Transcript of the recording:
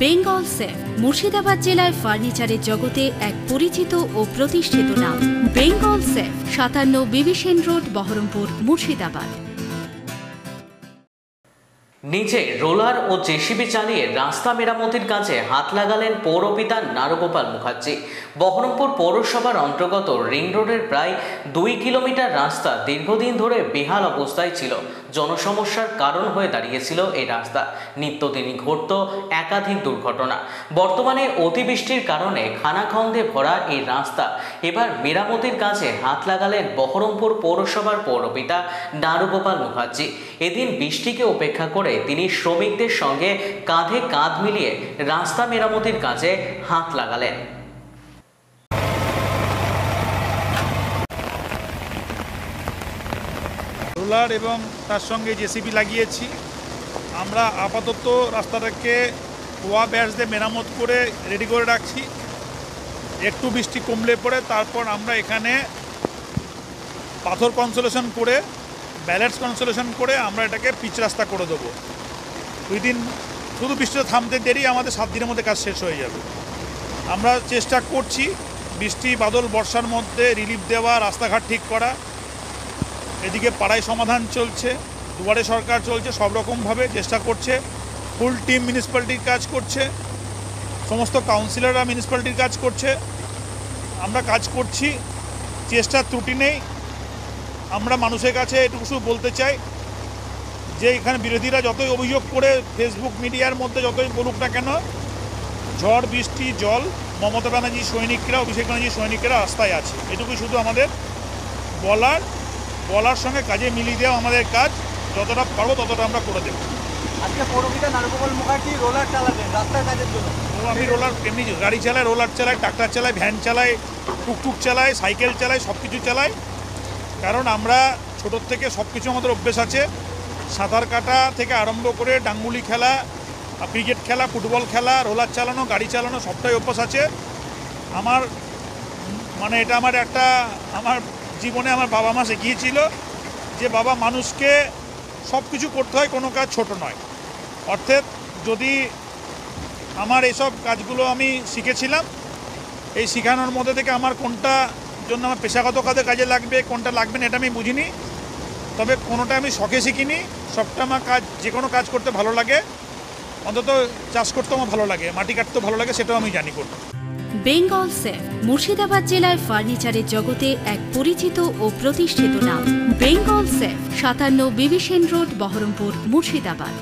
Bengal safe Murshidabad জেলায় ফার্নিচারের জগতে এক পরিচিত ও প্রতিষ্ঠিত নাম। বেঙ্গল সেফ 57 বিবি সেন রোড, বহরমপুর, মুর্শিদাবাদ। নিজে রোলার ও জেসিবি চালিয়ে রাস্তা মেরামতির কাজে হাত লাগালেন পৌরপিতা নারুগোপাল মুখার্জি। বহরমপুর পৌরসভার অন্তর্গত রিং রোডের প্রায় 2 কিলোমিটার রাস্তা দীর্ঘদিন ধরে বেহাল অবস্থায় ছিল। জনসমস্যার কারণ হয়ে দাঁড়িয়েছিল এই রাস্তা। নিত্যদিনই ঘটত একাধিক দুর্ঘটনা। বর্তমানে অতিবৃষ্টির কারণে খানাখন্দে ভরা এই রাস্তা এবার মেরামতির কাজে হাত লাগালেন বহরমপুর পৌরসভার পৌরপিতা নারুগোপাল মুখার্জি। এদিন বৃষ্টিকে উপেক্ষা করে তিনি শ্রমিকদের সঙ্গে কাঁধে কাঁধ মিলিয়ে রাস্তা মেরামতির কাজে হাত লাগালেন। রোলার এবং তার সঙ্গে জেসিবি লাগিয়েছি। আমরা আপাতত রাস্তাটাকে ওয়া ব্যাস দিয়ে মেরামত করে রেডি করে রাখছি। একটু বৃষ্টি কমলে পরে তারপর আমরা এখানে পাথর কনসোলেশন করে, ব্যালেন্স কনসোলেশন করে আমরা এটাকে পিচ রাস্তা করে দেবো। 2 দিন শুধু বৃষ্টিটা থামতে দেরি, আমাদের 7 দিনের মধ্যে কাজ শেষ হয়ে যাবে। আমরা চেষ্টা করছি বৃষ্টি বাদল বর্ষার মধ্যে রিলিফ দেওয়া, রাস্তাঘাট ঠিক করা। এদিকে পাড়ায় সমাধান চলছে, দুয়ারে সরকার চলছে, সব রকমভাবে চেষ্টা করছে। ফুল টিম মিউনিসিপ্যালিটির কাজ করছে, সমস্ত কাউন্সিলররা মিউনিসিপ্যালিটির কাজ করছে। আমরা কাজ করছি, চেষ্টার ত্রুটি নেই। আমরা মানুষের কাছে এটুকু শুধু বলতে চাই যে এখানে বিরোধীরা যতই অভিযোগ করে ফেসবুক মিডিয়ার মধ্যে যতই বলুক না কেন, ঝড় বৃষ্টি জল মমতা ব্যানার্জি সৈনিকরা, অভিষেক ব্যানার্জি সৈনিকেরা রাস্তায় আছে। এটুকুই শুধু আমাদের বলার সঙ্গে কাজে মিলিয়ে দেওয়া আমাদের কাজ। যতটা পারবো ততটা আমরা করে দেবো। আজকে পৌরপিতা নারুগোপাল মুখার্জি রোলার চালাবেন রাস্তার কাজের জন্য। আমি রোলার এমনি গাড়ি চালাই, রোলার চালাই, ট্রাক্টর চালাই, ভ্যান চালাই, টুকটুক চালাই, সাইকেল চালাই, সব কিছু চালাই। কারণ আমরা ছোটোর থেকে সব কিছু আমাদের অভ্যেস আছে। সাঁতার কাটা থেকে আরম্ভ করে ডাঙ্গুলি খেলা, ক্রিকেট খেলা, ফুটবল খেলা, রোলার চালানো, গাড়ি চালানো সবটাই অভ্যাস আছে আমার। মানে এটা আমার জীবনে আমার বাবা মা শিখিয়েছিল যে বাবা, মানুষকে সব কিছু করতে হয়, কোনো কাজ ছোট নয়। অর্থাৎ যদি আমার এইসব কাজগুলো আমি শিখেছিলাম, এই শেখানোর মধ্যে থেকে আমার কোনটা জন্য আমার পেশাগত কাজে লাগবে, কোনটা লাগবে না এটা আমি বুঝিনি। তবে কোনোটা আমি শখে শিখিনি। সবটা আমার কাজ, যে কোনো কাজ করতে ভালো লাগে। অন্তত চাষ করতেও আমার ভালো লাগে, মাটি কাটতেও ভালো লাগে, সেটাও আমি জানি করতে। বেঙ্গল সেফ মুর্শিদাবাদ জেলায় ফার্নিচারের জগতে এক পরিচিত ও প্রতিষ্ঠিত নাম। বেঙ্গল সেফ 57 বিবি সেন রোড, বহরমপুর, মুর্শিদাবাদ।